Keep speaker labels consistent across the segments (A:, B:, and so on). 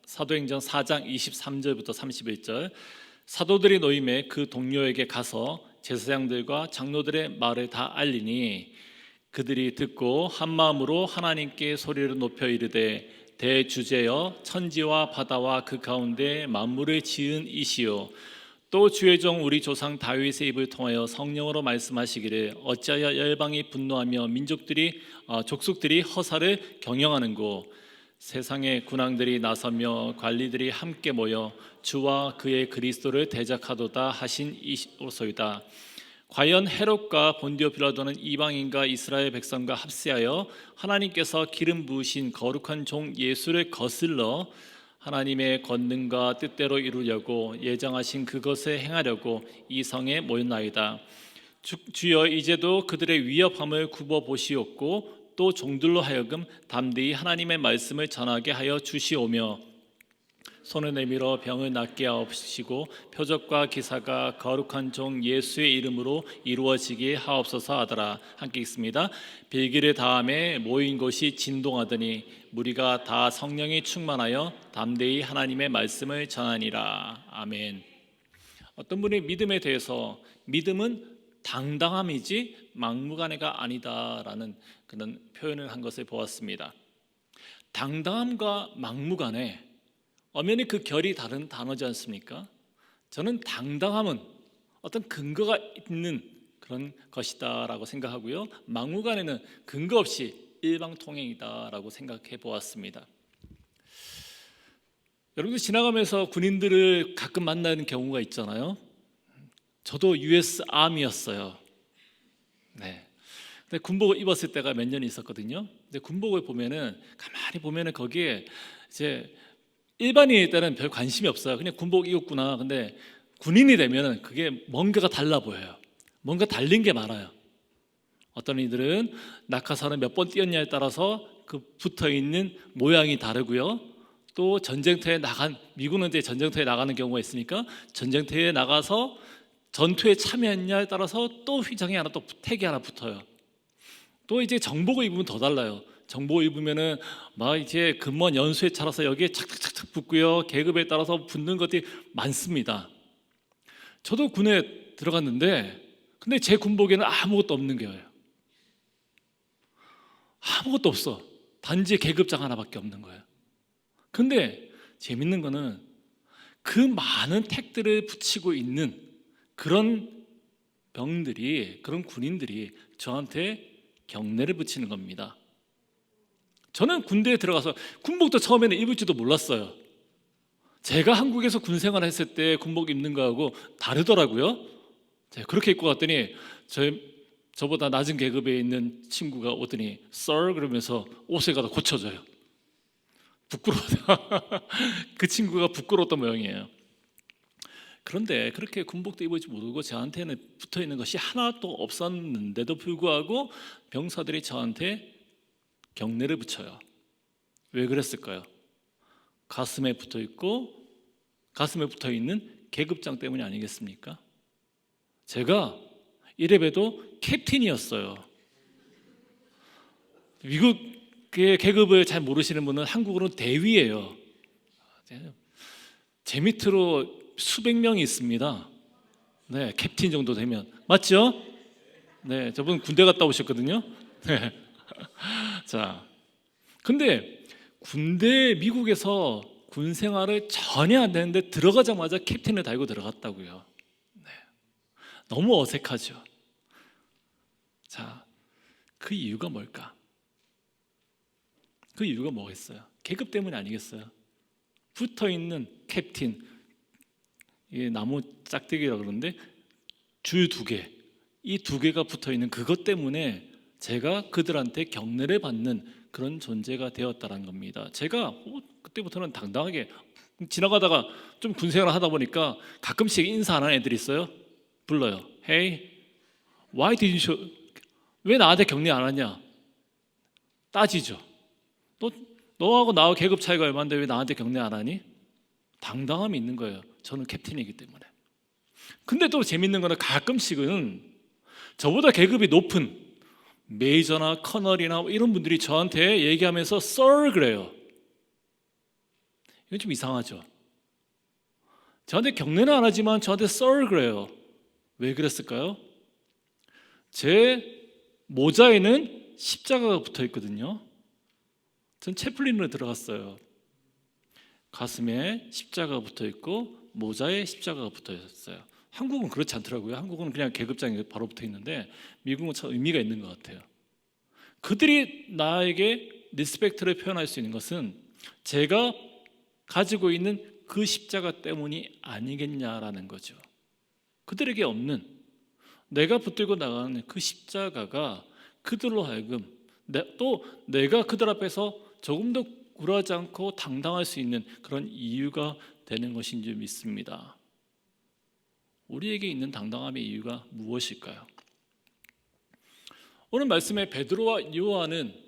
A: 사도행전 4장 23절부터 31절. 사도들이 노임에 그 동료에게 가서 제사장들과 장로들의 말을 다 알리니 그들이 듣고 한 마음으로 하나님께 소리를 높여 이르되 대주제여 천지와 바다와 그 가운데 만물을 지은 이시요 또 주의 종 우리 조상 다윗의 입을 통하여 성령으로 말씀하시기를 어찌하여 열방이 분노하며 족속들이 허사를 경영하는고 세상의 군왕들이 나서며 관리들이 함께 모여 주와 그의 그리스도를 대적하도다 하신 이소이다. 과연 헤롯과 본디오 빌라도는 이방인과 이스라엘 백성과 합세하여 하나님께서 기름 부으신 거룩한 종 예수를 거슬러 하나님의 권능과 뜻대로 이루려고 예정하신 그것을 행하려고 이 성에 모였나이다. 주여 이제도 그들의 위협함을 굽어 보시옵고 또 종들로 하여금 담대히 하나님의 말씀을 전하게 하여 주시오며 손을 내밀어 병을 낫게 하옵시고 표적과 기사가 거룩한 종 예수의 이름으로 이루어지게 하옵소서 하더라. 함께 읽습니다. 빌기를 다음에 모인 곳이 진동하더니 무리가 다 성령이 충만하여 담대히 하나님의 말씀을 전하니라. 아멘. 어떤 분이 믿음에 대해서 믿음은 당당함이지 막무가내가 아니다라는 그런 표현을 한 것을 보았습니다. 당당함과 막무가내 엄연히 그 결이 다른 단어지 않습니까? 저는 당당함은 어떤 근거가 있는 그런 것이다라고 생각하고요, 막무가내는 근거 없이 일방통행이다라고 생각해 보았습니다. 여러분들 지나가면서 군인들을 가끔 만나는 경우가 있잖아요. 저도 US 아미였어요. 네. 근데 군복을 입었을 때가 몇 년 있었거든요. 근데 군복을 보면은 가만히 보면은 거기에 이제 일반인일 때는 별 관심이 없어요. 그냥 군복 입었구나. 근데 군인이 되면은 그게 뭔가가 달라 보여요. 뭔가 달린 게 많아요. 어떤 이들은 낙하산을 몇 번 뛰었냐에 따라서 그 붙어 있는 모양이 다르고요. 또 미군은 이제 전쟁터에 나가는 경우가 있으니까 전쟁터에 나가서 전투에 참여했냐에 따라서 또 휘장이 하나, 또 택이 하나 붙어요. 또 이제 정복을 입으면 더 달라요. 정복을 입으면은 막 이제 근무한 연수에 따라서 여기에 착착착착 붙고요. 계급에 따라서 붙는 것들이 많습니다. 저도 군에 들어갔는데, 근데 제 군복에는 아무것도 없는 거예요. 아무것도 없어. 단지 계급장 하나밖에 없는 거예요. 근데 재밌는 거는 그 많은 택들을 붙이고 있는 그런 병들이, 그런 군인들이 저한테 경례를 붙이는 겁니다. 저는 군대에 들어가서 군복도 처음에는 입을지도 몰랐어요. 제가 한국에서 군 생활을 했을 때 군복 입는 거하고 다르더라고요. 제가 그렇게 입고 갔더니 저보다 낮은 계급에 있는 친구가 오더니 Sir 그러면서 옷을 갖다 고쳐줘요. 부끄러워. 그 친구가 부끄러웠던 모양이에요. 그런데 그렇게 군복도 입을지 모르고 저한테는 붙어있는 것이 하나도 없었는데도 불구하고 병사들이 저한테 경례를 붙여요. 왜 그랬을까요? 가슴에 붙어있는 계급장 때문이 아니겠습니까? 제가 이래봬도 캡틴이었어요. 미국의 계급을 잘 모르시는 분은 한국어로는 대위예요. 제 밑으로 수백 명이 있습니다. 네, 캡틴 정도 되면. 맞죠? 네, 저분 군대 갔다 오셨거든요. 네. 자, 근데 미국에서 군 생활을 전혀 안 되는데 들어가자마자 캡틴을 달고 들어갔다고요. 네. 너무 어색하죠. 자, 그 이유가 뭘까? 그 이유가 뭐겠어요? 계급 때문이 아니겠어요? 붙어있는 캡틴, 이 나무 짝대기라고 그러는데 줄 2개, 이 2개가 붙어있는 그것 때문에 제가 그들한테 경례를 받는 그런 존재가 되었다는 겁니다. 제가 그때부터는 당당하게 지나가다가 좀 군생활을 하다 보니까 가끔씩 인사 안 하는 애들이 있어요. 불러요. Hey, why didn't you? 왜 나한테 경례 안 하냐? 따지죠. 너하고 나하고 계급 차이가 얼마인데 왜 나한테 경례 안 하니? 당당함이 있는 거예요. 저는 캡틴이기 때문에. 근데 또 재밌는 거는 가끔씩은 저보다 계급이 높은 메이저나 커널이나 이런 분들이 저한테 얘기하면서 Sir 그래요. 이건 좀 이상하죠. 저한테 경례는 안 하지만 저한테 썰 그래요. 왜 그랬을까요? 제 모자에는 십자가가 붙어 있거든요. 전 채플린으로 들어갔어요. 가슴에 십자가가 붙어 있고 모자에 십자가가 붙어 있었어요. 한국은 그렇지 않더라고요. 한국은 그냥 계급장에 바로 붙어 있는데 미국은 참 의미가 있는 것 같아요. 그들이 나에게 리스펙트를 표현할 수 있는 것은 제가 가지고 있는 그 십자가 때문이 아니겠냐라는 거죠. 그들에게 없는 내가 붙들고 나가는 그 십자가가 그들로 하여금 또 내가 그들 앞에서 조금 더 굴하지 않고 당당할 수 있는 그런 이유가 되는 것인 줄 믿습니다. 우리에게 있는 당당함의 이유가 무엇일까요? 오늘 말씀에 베드로와 요한은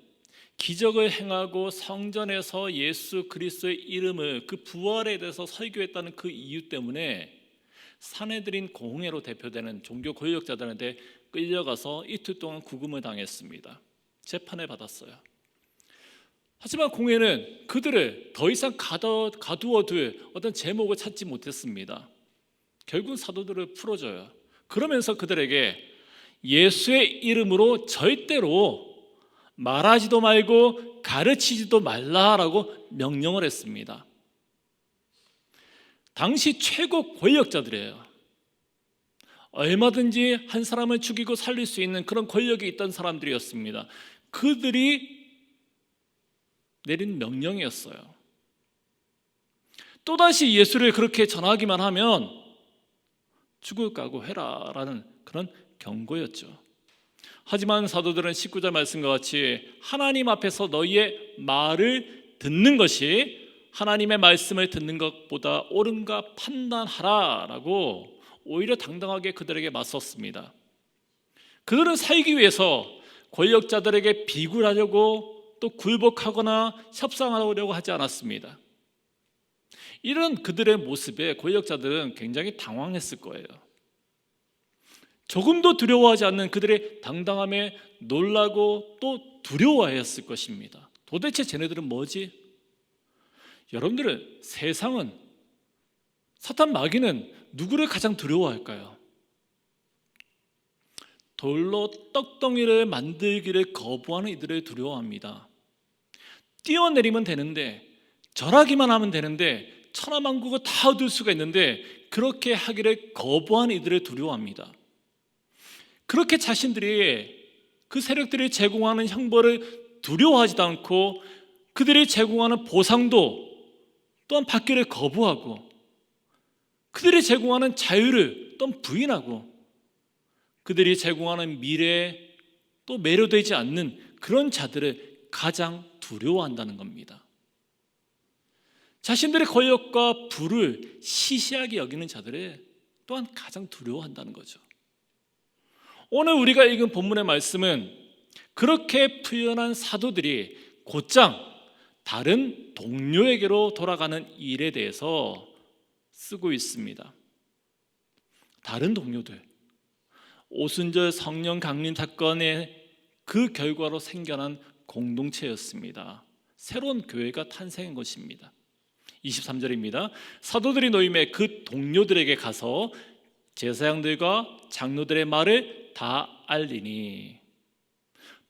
A: 기적을 행하고 성전에서 예수 그리스도의 이름을 그 부활에 대해서 설교했다는 그 이유 때문에 사내들인 공회로 대표되는 종교 권력자들한테 끌려가서 이틀 동안 구금을 당했습니다. 재판을 받았어요. 하지만 공회는 그들을 더 이상 가두어둘 어떤 제목을 찾지 못했습니다. 결국 사도들을 풀어줘요. 그러면서 그들에게 예수의 이름으로 절대로 말하지도 말고 가르치지도 말라라고 명령을 했습니다. 당시 최고 권력자들이에요. 얼마든지 한 사람을 죽이고 살릴 수 있는 그런 권력이 있던 사람들이었습니다. 그들이 내린 명령이었어요. 또다시 예수를 그렇게 전하기만 하면 죽을 각오해라 라는 그런 경고였죠. 하지만 사도들은 19절 말씀과 같이 하나님 앞에서 너희의 말을 듣는 것이 하나님의 말씀을 듣는 것보다 옳은가 판단하라 라고 오히려 당당하게 그들에게 맞섰습니다. 그들은 살기 위해서 권력자들에게 비굴하려고 또 굴복하거나 협상하려고 하지 않았습니다. 이런 그들의 모습에 권력자들은 굉장히 당황했을 거예요. 조금도 두려워하지 않는 그들의 당당함에 놀라고 또 두려워했을 것입니다. 도대체 쟤네들은 뭐지? 여러분들은 세상은 사탄 마귀는 누구를 가장 두려워할까요? 돌로 떡덩이를 만들기를 거부하는 이들을 두려워합니다. 뛰어내리면 되는데 절하기만 하면 되는데 천하만국을 다 얻을 수가 있는데 그렇게 하기를 거부하는 이들을 두려워합니다. 그렇게 자신들이 그 세력들이 제공하는 형벌을 두려워하지도 않고 그들이 제공하는 보상도 또한 받기를 거부하고 그들이 제공하는 자유를 또한 부인하고 그들이 제공하는 미래에 또 매료되지 않는 그런 자들을 가장 두려워한다는 겁니다. 자신들의 권력과 부를 시시하게 여기는 자들을 또한 가장 두려워한다는 거죠. 오늘 우리가 읽은 본문의 말씀은 그렇게 풀려난 사도들이 곧장 다른 동료에게로 돌아가는 일에 대해서 쓰고 있습니다. 다른 동료들, 오순절 성령 강림 사건의 그 결과로 생겨난 공동체였습니다. 새로운 교회가 탄생한 것입니다. 23절입니다. 사도들이 노임에 그 동료들에게 가서 제사장들과 장로들의 말을 다 알리니.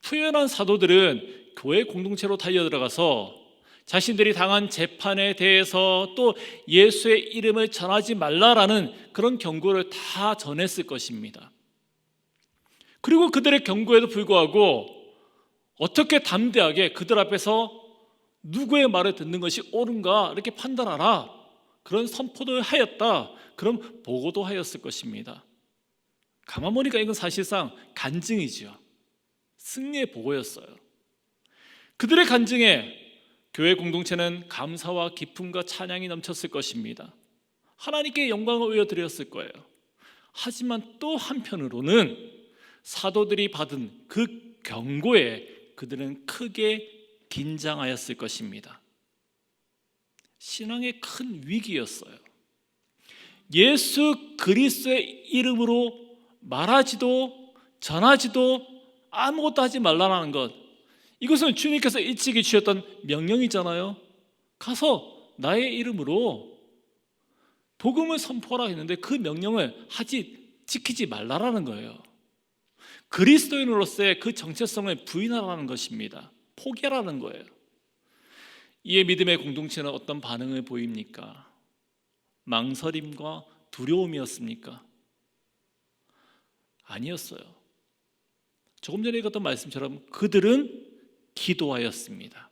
A: 푸연한 사도들은 교회 공동체로 달려들어가서 자신들이 당한 재판에 대해서 또 예수의 이름을 전하지 말라라는 그런 경고를 다 전했을 것입니다. 그리고 그들의 경고에도 불구하고 어떻게 담대하게 그들 앞에서 누구의 말을 듣는 것이 옳은가 이렇게 판단하라 그런 선포도 하였다, 그런 보고도 하였을 것입니다. 가만 보니까 이건 사실상 간증이지요. 승리의 보고였어요. 그들의 간증에 교회 공동체는 감사와 기쁨과 찬양이 넘쳤을 것입니다. 하나님께 영광을 올려드렸을 거예요. 하지만 또 한편으로는 사도들이 받은 그 경고에 그들은 크게 긴장하였을 것입니다. 신앙의 큰 위기였어요. 예수 그리스도의 이름으로 말하지도 전하지도 아무것도 하지 말라는 것, 이것은 주님께서 일찍이 주셨던 명령이잖아요. 가서 나의 이름으로 복음을 선포하라 했는데 그 명령을 지키지 말라라는 거예요. 그리스도인으로서의 그 정체성을 부인하라는 것입니다. 포기하라는 거예요. 이에 믿음의 공동체는 어떤 반응을 보입니까? 망설임과 두려움이었습니까? 아니었어요. 조금 전에 읽었던 말씀처럼 그들은 기도하였습니다.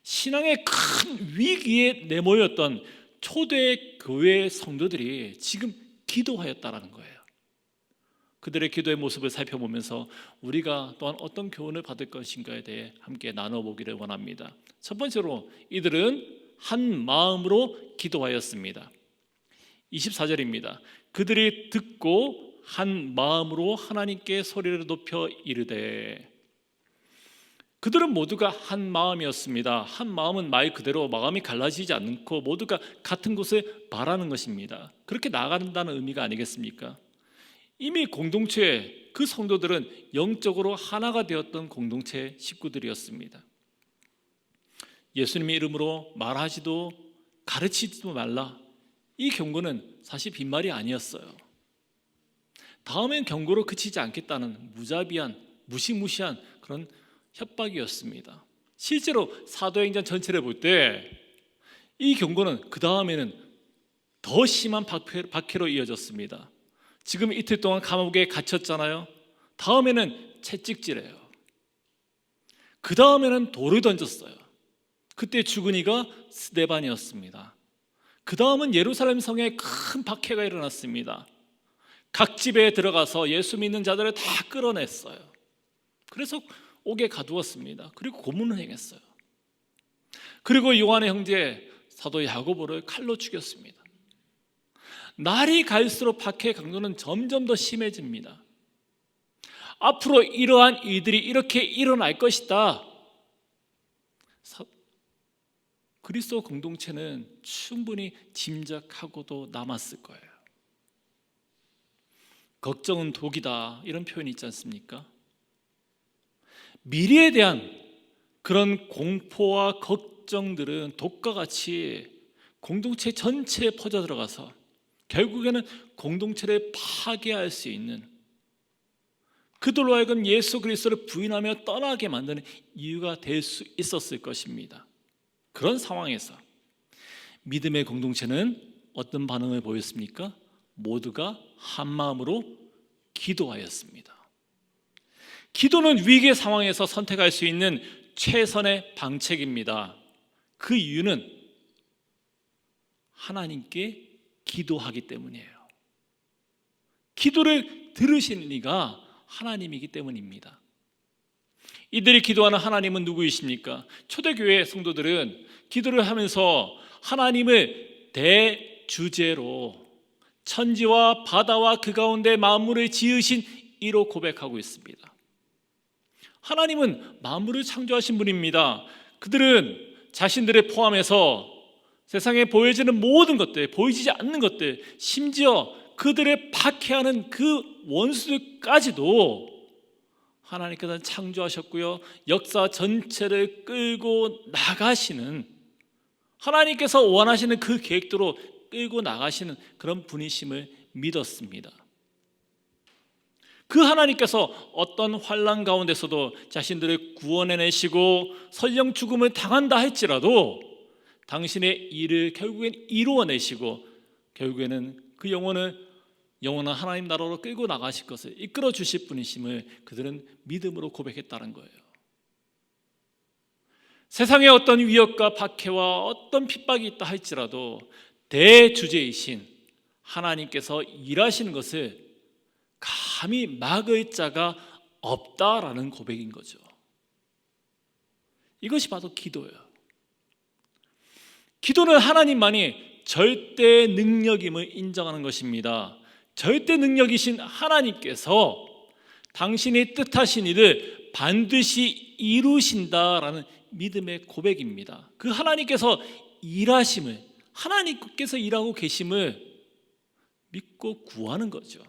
A: 신앙의 큰 위기에 내몰렸던 초대 교회 성도들이 지금 기도하였다라는 거예요. 그들의 기도의 모습을 살펴보면서 우리가 또한 어떤 교훈을 받을 것인가에 대해 함께 나눠보기를 원합니다. 첫 번째로 이들은 한 마음으로 기도하였습니다. 24절입니다. 그들이 듣고 한 마음으로 하나님께 소리를 높여 이르되. 그들은 모두가 한 마음이었습니다. 한 마음은 말 그대로 마음이 갈라지지 않고 모두가 같은 곳을 바라는 것입니다. 그렇게 나아간다는 의미가 아니겠습니까? 이미 공동체, 그 성도들은 영적으로 하나가 되었던 공동체 식구들이었습니다. 예수님의 이름으로 말하지도 가르치지도 말라, 이 경고는 사실 빈말이 아니었어요. 다음엔 경고로 그치지 않겠다는 무자비한, 무시무시한 그런 협박이었습니다. 실제로 사도행전 전체를 볼 때 이 경고는 그 다음에는 더 심한 박해로 이어졌습니다. 지금 이틀 동안 감옥에 갇혔잖아요. 다음에는 채찍질해요. 그 다음에는 돌을 던졌어요. 그때 죽은 이가 스데반이었습니다. 그 다음은 예루살렘 성에 큰 박해가 일어났습니다. 각 집에 들어가서 예수 믿는 자들을 다 끌어냈어요. 그래서 옥에 가두었습니다. 그리고 고문을 행했어요. 그리고 요한의 형제 사도 야고보를 칼로 죽였습니다. 날이 갈수록 박해의 강도는 점점 더 심해집니다. 앞으로 이러한 일들이 이렇게 일어날 것이다. 그리스도 공동체는 충분히 짐작하고도 남았을 거예요. 걱정은 독이다, 이런 표현이 있지 않습니까? 미래에 대한 그런 공포와 걱정들은 독과 같이 공동체 전체에 퍼져들어가서 결국에는 공동체를 파괴할 수 있는, 그들로 하여금 예수 그리스도를 부인하며 떠나게 만드는 이유가 될 수 있었을 것입니다. 그런 상황에서 믿음의 공동체는 어떤 반응을 보였습니까? 모두가 한 마음으로 기도하였습니다. 기도는 위기의 상황에서 선택할 수 있는 최선의 방책입니다. 그 이유는 하나님께 기도하기 때문이에요. 기도를 들으시는 이가 하나님이기 때문입니다. 이들이 기도하는 하나님은 누구이십니까? 초대교회 성도들은 기도를 하면서 하나님을 대주제로 천지와 바다와 그 가운데 만물을 지으신 이로 고백하고 있습니다. 하나님은 만물을 창조하신 분입니다. 그들은 자신들을 포함해서 세상에 보여지는 모든 것들, 보이지 않는 것들, 심지어 그들을 박해하는 그 원수들까지도 하나님께서는 창조하셨고요, 역사 전체를 끌고 나가시는, 하나님께서 원하시는 그 계획대로 끌고 나가시는 그런 분이심을 믿었습니다. 그 하나님께서 어떤 환난 가운데서도 자신들을 구원해내시고 설령 죽음을 당한다 할지라도 당신의 일을 결국엔 이루어내시고 결국에는 그 영혼한 하나님 나라로 끌고 나가실 것을 이끌어 주실 분이심을 그들은 믿음으로 고백했다는 거예요. 세상에 어떤 위협과 박해와 어떤 핍박이 있다 할지라도 대주제이신 하나님께서 일하시는 것을 감히 막을 자가 없다라는 고백인 거죠. 이것이 바로 기도예요. 기도는 하나님만이 절대 능력임을 인정하는 것입니다. 절대 능력이신 하나님께서 당신이 뜻하신 일을 반드시 이루신다라는 믿음의 고백입니다. 그 하나님께서 일하심을, 하나님께서 일하고 계심을 믿고 구하는 거죠.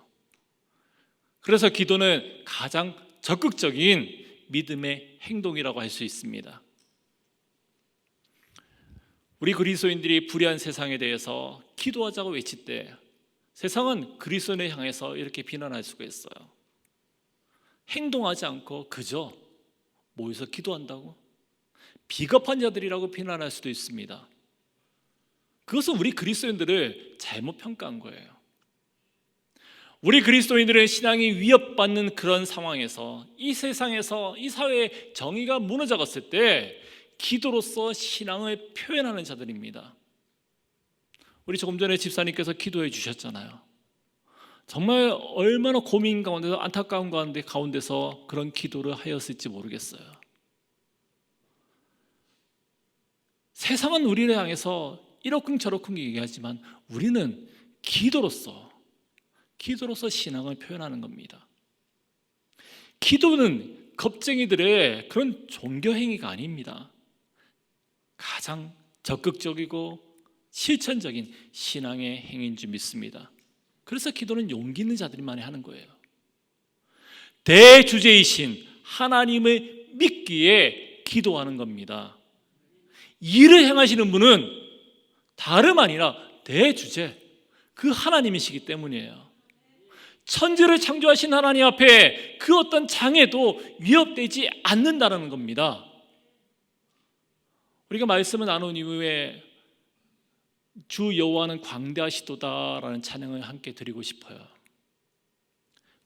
A: 그래서 기도는 가장 적극적인 믿음의 행동이라고 할 수 있습니다. 우리 그리스도인들이 불의한 세상에 대해서 기도하자고 외칠 때 세상은 그리스도인을 향해서 이렇게 비난할 수가 있어요. 행동하지 않고 그저 모여서 기도한다고? 비겁한 자들이라고 비난할 수도 있습니다. 그것은 우리 그리스도인들을 잘못 평가한 거예요. 우리 그리스도인들의 신앙이 위협받는 그런 상황에서, 이 세상에서, 이 사회의 정의가 무너져갔을 때 기도로서 신앙을 표현하는 자들입니다. 우리 조금 전에 집사님께서 기도해 주셨잖아요. 정말 얼마나 고민 가운데서, 안타까운 가운데서 그런 기도를 하였을지 모르겠어요. 세상은 우리를 향해서 이러쿵저러쿵 얘기하지만 우리는 기도로서 신앙을 표현하는 겁니다. 기도는 겁쟁이들의 그런 종교 행위가 아닙니다. 가장 적극적이고 실천적인 신앙의 행위인 줄 믿습니다. 그래서 기도는 용기 있는 자들만이 하는 거예요. 대주제이신 하나님을 믿기에 기도하는 겁니다. 일을 행하시는 분은 다름 아니라 대주제, 그 하나님이시기 때문이에요. 천지를 창조하신 하나님 앞에 그 어떤 장애도 위협되지 않는다는 겁니다. 우리가 말씀을 나눈 이후에 주 여호와는 광대하시도다라는 찬양을 함께 드리고 싶어요.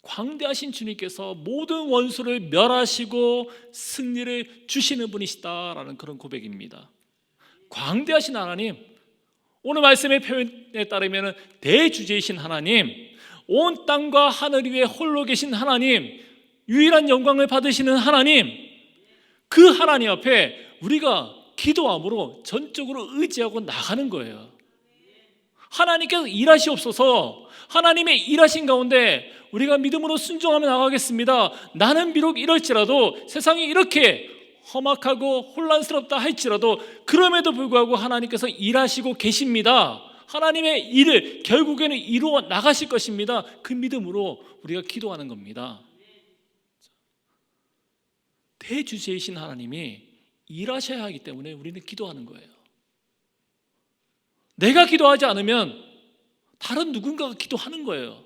A: 광대하신 주님께서 모든 원수를 멸하시고 승리를 주시는 분이시다라는 그런 고백입니다. 광대하신 하나님, 오늘 말씀의 표현에 따르면 대주제이신 하나님, 온 땅과 하늘 위에 홀로 계신 하나님, 유일한 영광을 받으시는 하나님, 그 하나님 앞에 우리가 기도함으로 전적으로 의지하고 나가는 거예요. 하나님께서 일하시옵소서. 하나님의 일하신 가운데 우리가 믿음으로 순종하며 나가겠습니다. 나는 비록 이럴지라도, 세상이 이렇게 험악하고 혼란스럽다 할지라도 그럼에도 불구하고 하나님께서 일하시고 계십니다. 하나님의 일을 결국에는 이루어 나가실 것입니다. 그 믿음으로 우리가 기도하는 겁니다. 대주제이신 하나님이 일하셔야 하기 때문에 우리는 기도하는 거예요. 내가 기도하지 않으면 다른 누군가가 기도하는 거예요.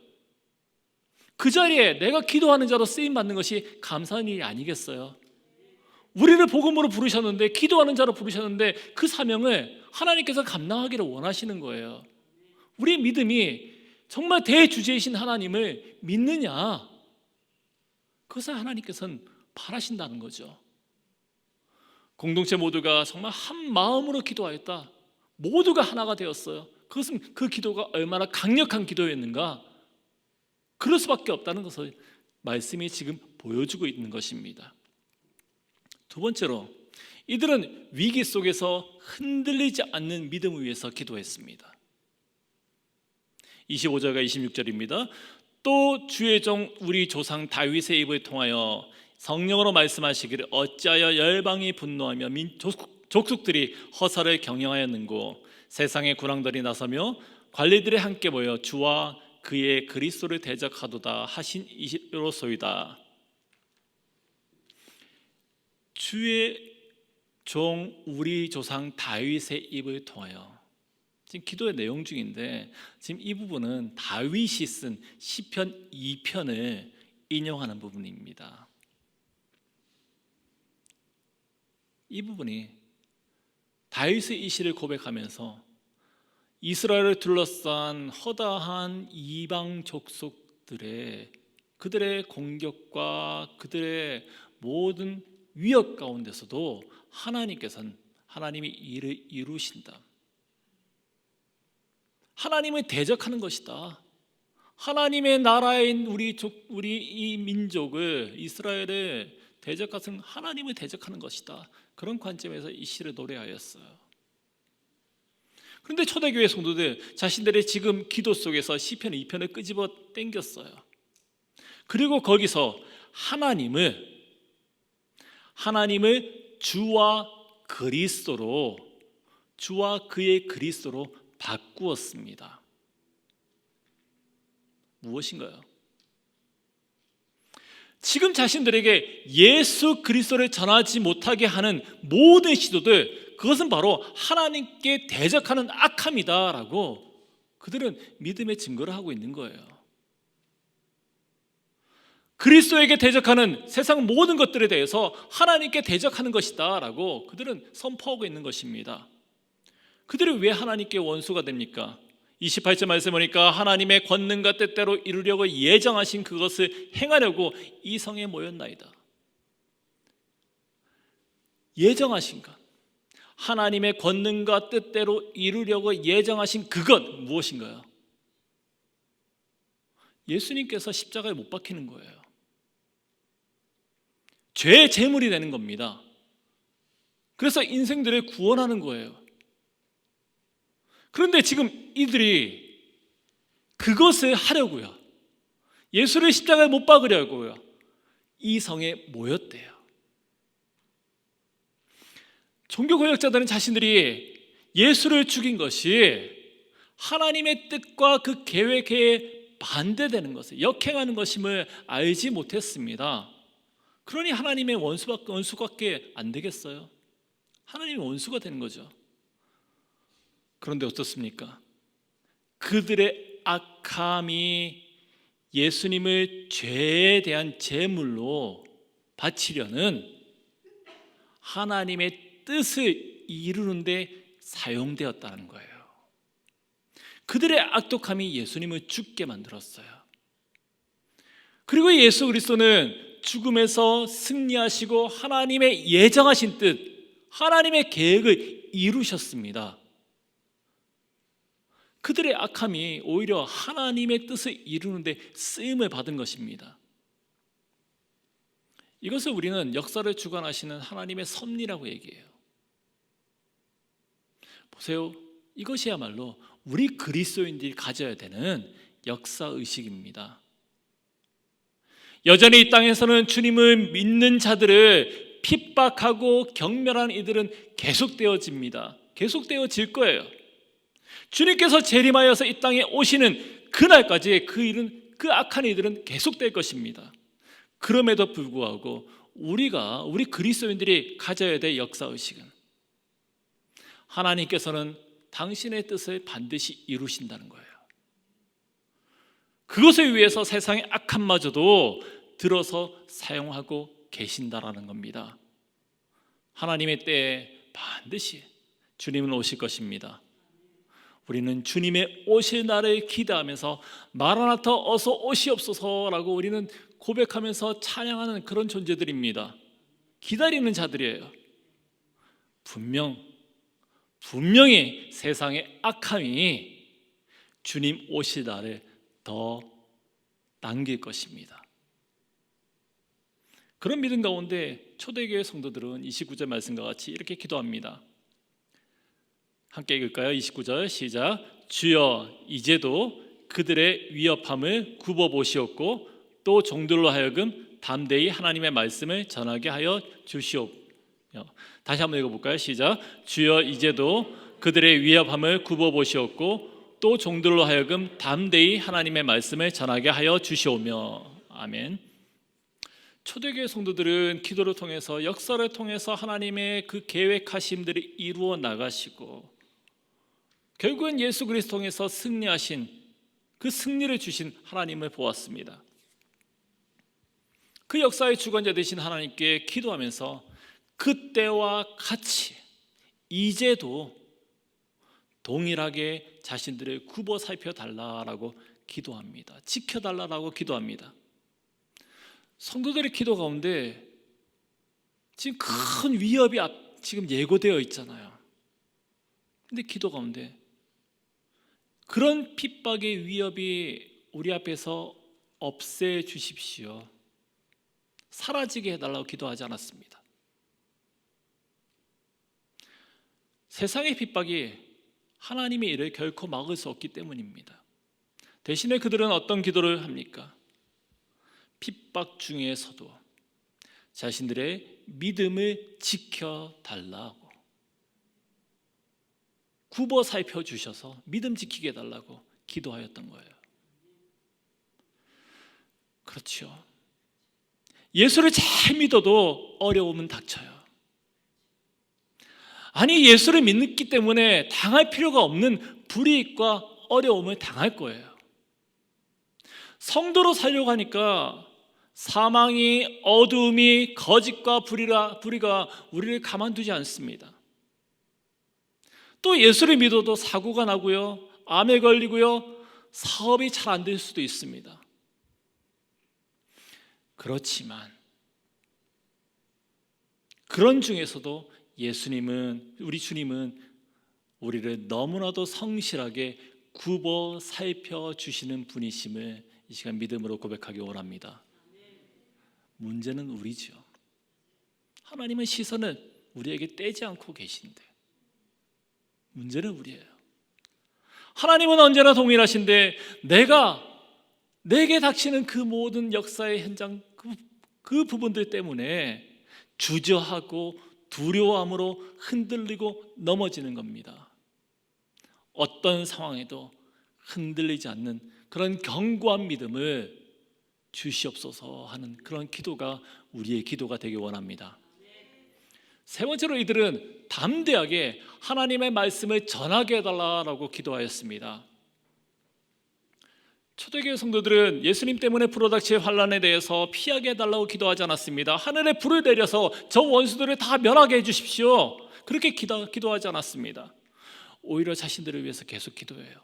A: 그 자리에 내가 기도하는 자로 쓰임받는 것이 감사한 일이 아니겠어요? 우리를 복음으로 부르셨는데, 기도하는 자로 부르셨는데 그 사명을 하나님께서 감당하기를 원하시는 거예요. 우리의 믿음이 정말 대주제이신 하나님을 믿느냐, 그것을 하나님께서는 바라신다는 거죠. 공동체 모두가 정말 한 마음으로 기도하였다. 모두가 하나가 되었어요. 그것은 그 기도가 얼마나 강력한 기도였는가, 그럴 수밖에 없다는 것을 말씀이 지금 보여주고 있는 것입니다. 두 번째로, 이들은 위기 속에서 흔들리지 않는 믿음을 위해서 기도했습니다. 25절과 26절입니다. 또 주의 종 우리 조상 다윗의 입을 통하여 성령으로 말씀하시기를 어찌하여 열방이 분노하며 족속들이 허사를 경영하였는고, 세상의 군왕들이 나서며 관리들이 함께 모여 주와 그의 그리스도를 대적하도다 하신 이로소이다. 주의 종 우리 조상 다윗의 입을 통하여, 지금 기도의 내용 중인데 지금 이 부분은 다윗이 쓴 시편 2편을 인용하는 부분입니다. 이 부분이 다윗의 이 시를 고백하면서 이스라엘을 둘러싼 허다한 이방 족속들의 그들의 공격과 그들의 모든 위협 가운데서도 하나님께서는 하나님이 일을 이루신다. 하나님을 대적하는 것이다. 하나님의 나라인 우리 이 민족을, 이스라엘을 대적하는, 하나님을 대적하는 것이다. 그런 관점에서 이 시를 노래하였어요. 그런데 초대교회 성도들 자신들의 지금 기도 속에서 시편 2편을 끄집어 당겼어요. 그리고 거기서 하나님을 주와 그리스도로, 주와 그의 그리스도로 바꾸었습니다. 무엇인가요? 지금 자신들에게 예수 그리스도를 전하지 못하게 하는 모든 시도들, 그것은 바로 하나님께 대적하는 악함이다라고 그들은 믿음의 증거를 하고 있는 거예요. 그리스도에게 대적하는 세상 모든 것들에 대해서 하나님께 대적하는 것이다 라고 그들은 선포하고 있는 것입니다. 그들이 왜 하나님께 원수가 됩니까? 28절 말씀 보니까 하나님의 권능과 뜻대로 이루려고 예정하신 그것을 행하려고 이 성에 모였나이다. 예정하신 것, 하나님의 권능과 뜻대로 이루려고 예정하신 그것 무엇인가요? 예수님께서 십자가에 못 박히는 거예요. 죄의 제물이 되는 겁니다. 그래서 인생들을 구원하는 거예요. 그런데 지금 이들이 그것을 하려고요, 예수를 십자가에 못 박으려고요, 이 성에 모였대요. 종교개혁자들은 자신들이 예수를 죽인 것이 하나님의 뜻과 그 계획에 반대되는 것을, 역행하는 것임을 알지 못했습니다. 그러니 하나님의 원수밖에 안 되겠어요? 하나님의 원수가 되는 거죠. 그런데 어떻습니까? 그들의 악함이 예수님을 죄에 대한 제물로 바치려는 하나님의 뜻을 이루는데 사용되었다는 거예요. 그들의 악독함이 예수님을 죽게 만들었어요. 그리고 예수 그리스도는 죽음에서 승리하시고 하나님의 예정하신 뜻, 하나님의 계획을 이루셨습니다. 그들의 악함이 오히려 하나님의 뜻을 이루는데 쓰임을 받은 것입니다. 이것을 우리는 역사를 주관하시는 하나님의 섭리라고 얘기해요. 보세요, 이것이야말로 우리 그리스도인들이 가져야 되는 역사의식입니다. 여전히 이 땅에서는 주님을 믿는 자들을 핍박하고 경멸하는 이들은 계속되어집니다. 계속되어질 거예요. 주님께서 재림하여서 이 땅에 오시는 그날까지 그 악한 이들은 계속될 것입니다. 그럼에도 불구하고 우리 그리스도인들이 가져야 될 역사의식은 하나님께서는 당신의 뜻을 반드시 이루신다는 거예요. 그것을 위해서 세상의 악함마저도 들어서 사용하고 계신다라는 겁니다. 하나님의 때에 반드시 주님은 오실 것입니다. 우리는 주님의 오실 날을 기대하면서 마라나타 어서 오시옵소서라고 우리는 고백하면서 찬양하는 그런 존재들입니다. 기다리는 자들이에요. 분명히 세상의 악함이 주님 오실 날을 더 당길 것입니다. 그런 믿음 가운데 초대교회 성도들은 29절 말씀과 같이 이렇게 기도합니다. 함께 읽을까요? 29절 시작. 주여 이제도 그들의 위협함을 굽어보시옵고 또 종들로 하여금 담대히 하나님의 말씀을 전하게 하여 주시옵. 다시 한번 읽어볼까요? 시작. 주여 이제도 그들의 위협함을 굽어보시옵고 또 종들로 하여금 담대히 하나님의 말씀을 전하게 하여 주시오며. 아멘. 초대교회 성도들은 기도를 통해서, 역사를 통해서 하나님의 그 계획하심들이 이루어 나가시고 결국은 예수 그리스도 통해서 승리하신, 그 승리를 주신 하나님을 보았습니다. 그 역사의 주관자 되신 하나님께 기도하면서 그때와 같이 이제도 동일하게 자신들을 굽어 살펴달라고 기도합니다. 지켜달라고 기도합니다. 성도들의 기도 가운데 지금 큰 위협이 지금 예고되어 있잖아요. 근데 기도 가운데 그런 핍박의 위협이 우리 앞에서 없애 주십시오, 사라지게 해달라고 기도하지 않았습니다. 세상의 핍박이 하나님의 일을 결코 막을 수 없기 때문입니다. 대신에 그들은 어떤 기도를 합니까? 핍박 중에서도 자신들의 믿음을 지켜달라고, 굽어 살펴주셔서 믿음 지키게 해달라고 기도하였던 거예요. 그렇죠. 예수를 잘 믿어도 어려움은 닥쳐요. 아니, 예수를 믿기 때문에 당할 필요가 없는 불이익과 어려움을 당할 거예요. 성도로 살려고 하니까 사망이, 어두움이, 거짓과 불의가 우리를 가만두지 않습니다. 또 예수를 믿어도 사고가 나고요, 암에 걸리고요, 사업이 잘 안 될 수도 있습니다. 그렇지만 그런 중에서도 우리 주님은 우리를 너무나도 성실하게 굽어 살펴주시는 분이심을 이 시간 믿음으로 고백하기 원합니다. 문제는 우리죠. 하나님은 시선을 우리에게 떼지 않고 계신데 문제는 우리예요. 하나님은 언제나 동일하신데 내게 닥치는 그 모든 역사의 현장, 그 부분들 때문에 주저하고 두려워함으로 흔들리고 넘어지는 겁니다. 어떤 상황에도 흔들리지 않는 그런 견고한 믿음을 주시옵소서 하는 그런 기도가 우리의 기도가 되길 원합니다. 세 번째로 이들은 담대하게 하나님의 말씀을 전하게 해달라고 기도하였습니다. 초대교회 성도들은 예수님 때문에 불어닥칠 환난에 대해서 피하게 해달라고 기도하지 않았습니다. 하늘에 불을 내려서 저 원수들을 다 멸하게 해주십시오, 그렇게 기도하지 않았습니다. 오히려 자신들을 위해서 계속 기도해요.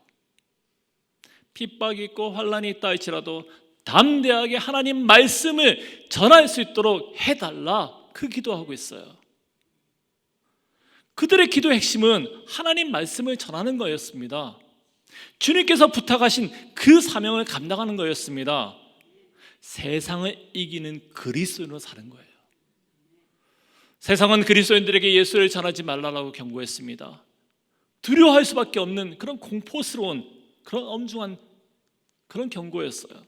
A: 핍박이 있고 환난이 있다 할지라도 담대하게 하나님 말씀을 전할 수 있도록 해달라, 그 기도하고 있어요. 그들의 기도의 핵심은 하나님 말씀을 전하는 거였습니다. 주님께서 부탁하신 그 사명을 감당하는 거였습니다. 세상을 이기는 그리스도인으로 사는 거예요. 세상은 그리스도인들에게 예수를 전하지 말라고 경고했습니다. 두려워할 수밖에 없는 그런 공포스러운, 그런 엄중한 그런 경고였어요.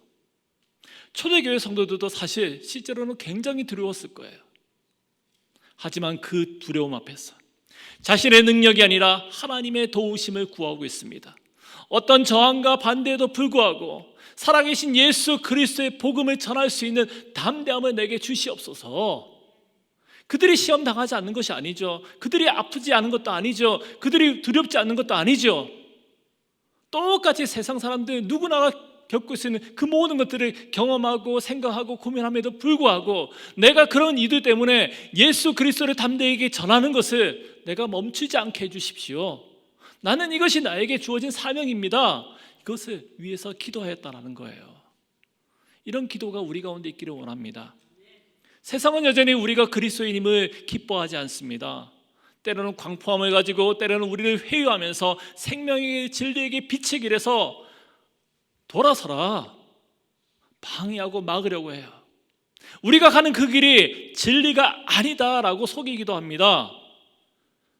A: 초대교회 성도들도 사실 실제로는 굉장히 두려웠을 거예요. 하지만 그 두려움 앞에서 자신의 능력이 아니라 하나님의 도우심을 구하고 있습니다. 어떤 저항과 반대에도 불구하고 살아계신 예수 그리스도의 복음을 전할 수 있는 담대함을 내게 주시옵소서. 그들이 시험 당하지 않는 것이 아니죠. 그들이 아프지 않은 것도 아니죠. 그들이 두렵지 않는 것도 아니죠. 똑같이 세상 사람들 누구나 겪고 있는 그 모든 것들을 경험하고 생각하고 고민함에도 불구하고 내가 그런 이들 때문에 예수 그리스도를 담대하게 전하는 것을 내가 멈추지 않게 해주십시오. 나는 이것이 나에게 주어진 사명입니다. 이것을 위해서 기도하였다는 거예요. 이런 기도가 우리 가운데 있기를 원합니다. 세상은 여전히 우리가 그리스도인임을 기뻐하지 않습니다. 때로는 광포함을 가지고 때로는 우리를 회유하면서 생명의 진리에게 빛의 길에서 돌아서라 방해하고 막으려고 해요. 우리가 가는 그 길이 진리가 아니다라고 속이기도 합니다.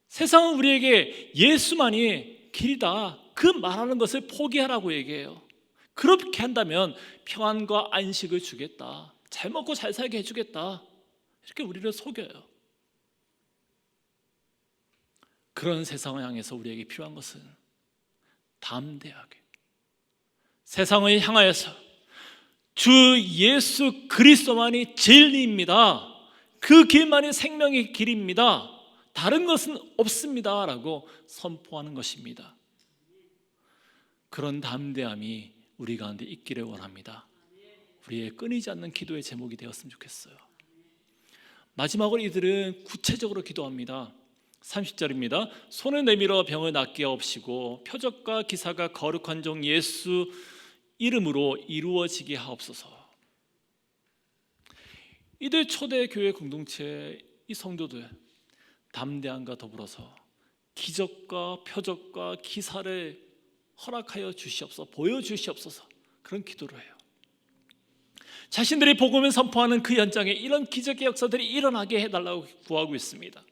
A: 세상은 우리에게 예수만이 길이다, 그 말하는 것을 포기하라고 얘기해요. 그렇게 한다면 평안과 안식을 주겠다, 잘 먹고 잘 살게 해주겠다, 이렇게 우리를 속여요. 그런 세상을 향해서 우리에게 필요한 것은 담대하게 세상을 향하여서 주 예수 그리스도만이 진리입니다, 그 길만이 생명의 길입니다, 다른 것은 없습니다 라고 선포하는 것입니다. 그런 담대함이 우리 가운데 있기를 원합니다. 우리의 끊이지 않는 기도의 제목이 되었으면 좋겠어요. 마지막으로 이들은 구체적으로 기도합니다. 30절입니다. 손을 내밀어 병을 낫게 하옵시고 표적과 기사가 거룩한 종 예수 이름으로 이루어지게 하옵소서. 이들 초대교회 공동체 이 성도들 담대함과 더불어서 기적과 표적과 기사를 허락하여 주시옵소서, 보여주시옵소서, 그런 기도를 해요. 자신들이 복음을 선포하는 그 현장에 이런 기적의 역사들이 일어나게 해달라고 구하고 있습니다.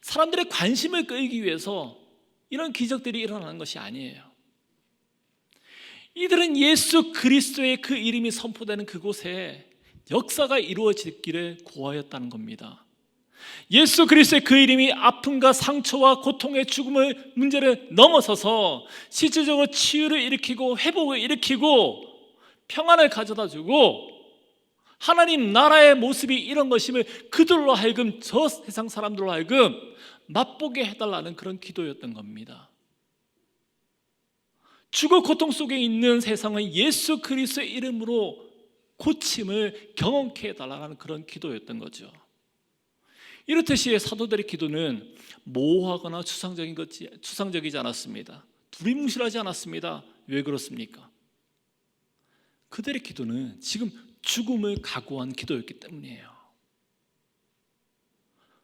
A: 사람들의 관심을 끌기 위해서 이런 기적들이 일어나는 것이 아니에요. 이들은 예수 그리스도의 그 이름이 선포되는 그곳에 역사가 이루어지기를 구하였다는 겁니다. 예수 그리스도의 그 이름이 아픔과 상처와 고통의 죽음의 문제를 넘어서서 실질적으로 치유를 일으키고 회복을 일으키고 평안을 가져다 주고 하나님 나라의 모습이 이런 것임을 그들로 하여금, 저 세상 사람들로 하여금 맛보게 해달라는 그런 기도였던 겁니다. 죽어 고통 속에 있는 세상은 예수 그리스도의 이름으로 고침을 경험케 해달라는 그런 기도였던 거죠. 이렇듯이 사도들의 기도는 모호하거나 추상적이지 않았습니다. 두리뭉실하지 않았습니다. 왜 그렇습니까? 그들의 기도는 지금 죽음을 각오한 기도였기 때문이에요.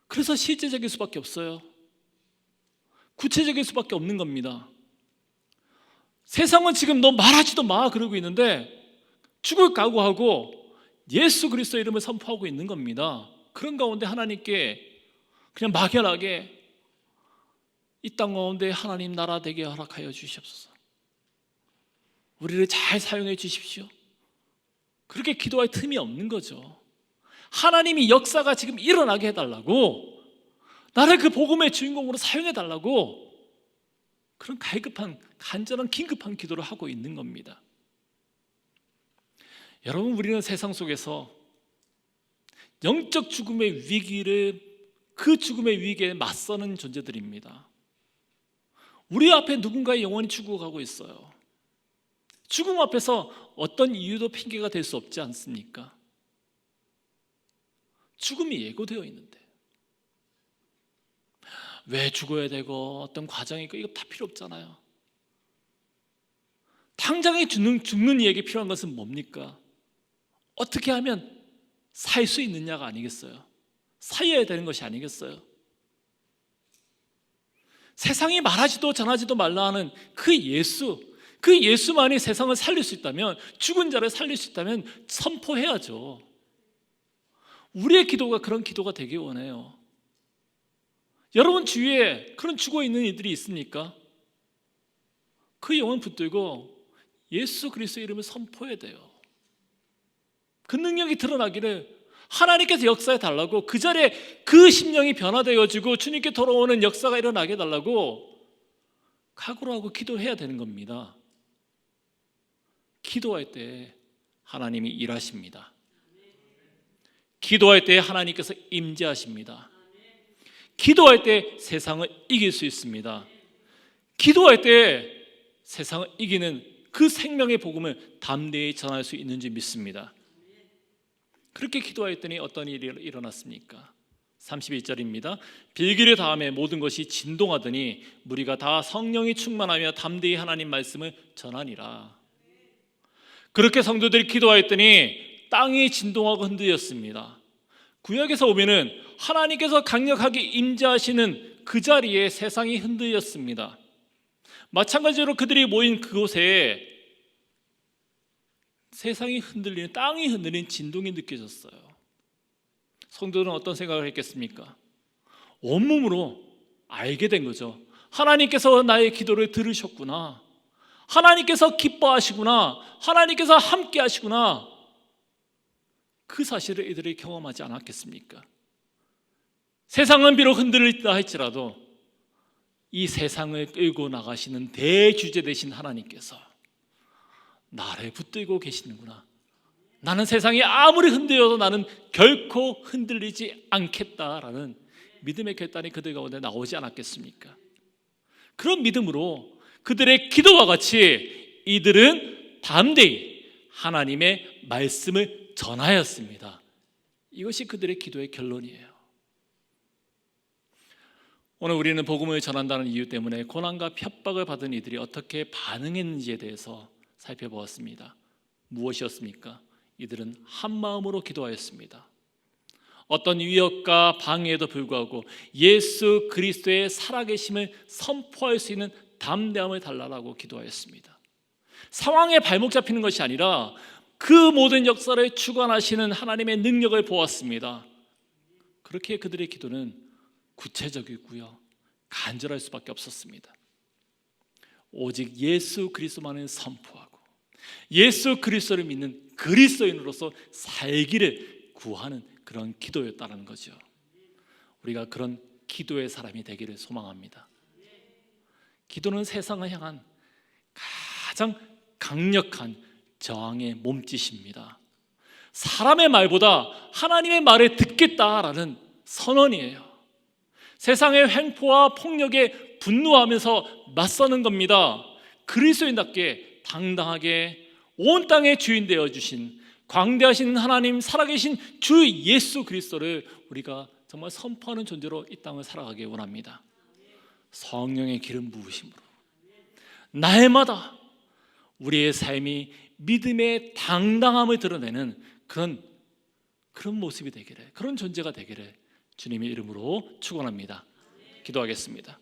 A: 그래서 실제적일 수밖에 없어요. 구체적일 수밖에 없는 겁니다. 세상은 지금 너 말하지도 마 그러고 있는데 죽을 각오하고 예수 그리스도의 이름을 선포하고 있는 겁니다. 그런 가운데 하나님께 그냥 막연하게 이 땅 가운데 하나님 나라 되게 허락하여 주시옵소서. 우리를 잘 사용해 주십시오. 그렇게 기도할 틈이 없는 거죠. 하나님이 역사가 지금 일어나게 해달라고, 나를 그 복음의 주인공으로 사용해 달라고 그런 갈급한, 간절한, 긴급한 기도를 하고 있는 겁니다. 여러분, 우리는 세상 속에서 영적 죽음의 위기를, 그 죽음의 위기에 맞서는 존재들입니다. 우리 앞에 누군가의 영혼이 죽어가고 있어요. 죽음 앞에서 어떤 이유도 핑계가 될 수 없지 않습니까? 죽음이 예고되어 있는데 왜 죽어야 되고 어떤 과정이 있고 이거 다 필요 없잖아요. 당장에 죽는 이에게 필요한 것은 뭡니까? 어떻게 하면 살 수 있느냐가 아니겠어요? 살려야 되는 것이 아니겠어요? 세상이 말하지도 전하지도 말라 하는 그 예수만이 세상을 살릴 수 있다면, 죽은 자를 살릴 수 있다면 선포해야죠. 우리의 기도가 그런 기도가 되길 원해요. 여러분 주위에 그런 죽어있는 이들이 있습니까? 그 영혼 붙들고 예수 그리스도의 이름을 선포해야 돼요. 그 능력이 드러나기를 하나님께서 역사해 달라고, 그 자리에 그 심령이 변화되어지고 주님께 돌아오는 역사가 일어나게 해달라고 각오를 하고 기도해야 되는 겁니다. 기도할 때 하나님이 일하십니다. 기도할 때 하나님께서 임재하십니다. 기도할 때 세상을 이길 수 있습니다. 기도할 때 세상을 이기는 그 생명의 복음을 담대히 전할 수 있는 줄 믿습니다. 그렇게 기도하였더니 어떤 일이 일어났습니까? 31절입니다. 빌기를 다음에 모든 것이 진동하더니 무리가 다 성령이 충만하며 담대히 하나님 말씀을 전하니라. 그렇게 성도들이 기도하였더니 땅이 진동하고 흔들렸습니다. 구약에서 보면은 하나님께서 강력하게 임재하시는 그 자리에 세상이 흔들렸습니다. 마찬가지로 그들이 모인 그곳에 세상이 흔들리는, 땅이 흔들리는 진동이 느껴졌어요. 성도들은 어떤 생각을 했겠습니까? 온몸으로 알게 된 거죠. 하나님께서 나의 기도를 들으셨구나, 하나님께서 기뻐하시구나, 하나님께서 함께 하시구나, 그 사실을 이들이 경험하지 않았겠습니까? 세상은 비록 흔들린다 할지라도 이 세상을 끌고 나가시는 대주제 되신 하나님께서 나를 붙들고 계시는구나, 나는 세상이 아무리 흔들려도 나는 결코 흔들리지 않겠다라는 믿음의 결단이 그들 가운데 나오지 않았겠습니까? 그런 믿음으로 그들의 기도와 같이 이들은 담대히 하나님의 말씀을 전하였습니다. 이것이 그들의 기도의 결론이에요. 오늘 우리는 복음을 전한다는 이유 때문에 고난과 협박을 받은 이들이 어떻게 반응했는지에 대해서 살펴보았습니다. 무엇이었습니까? 이들은 한 마음으로 기도하였습니다. 어떤 위협과 방해에도 불구하고 예수 그리스도의 살아계심을 선포할 수 있는 담대함을 달라고 기도하였습니다. 상황에 발목 잡히는 것이 아니라 그 모든 역사를 주관하시는 하나님의 능력을 보았습니다. 그렇게 그들의 기도는 구체적이고요, 간절할 수밖에 없었습니다. 오직 예수 그리스도만을 선포하고 예수 그리스도를 믿는 그리스도인으로서 살기를 구하는 그런 기도였다는 거죠. 우리가 그런 기도의 사람이 되기를 소망합니다. 기도는 세상을 향한 가장 강력한 저항의 몸짓입니다. 사람의 말보다 하나님의 말을 듣겠다라는 선언이에요. 세상의 횡포와 폭력에 분노하면서 맞서는 겁니다. 그리스도인답게 당당하게 온 땅의 주인 되어 주신 광대하신 하나님, 살아계신 주 예수 그리스도를 우리가 정말 선포하는 존재로 이 땅을 살아가길 원합니다. 성령의 기름 부으심으로 날마다 우리의 삶이 믿음의 당당함을 드러내는 그런 모습이 되기를, 그런 존재가 되기를 주님의 이름으로 축원합니다. 기도하겠습니다.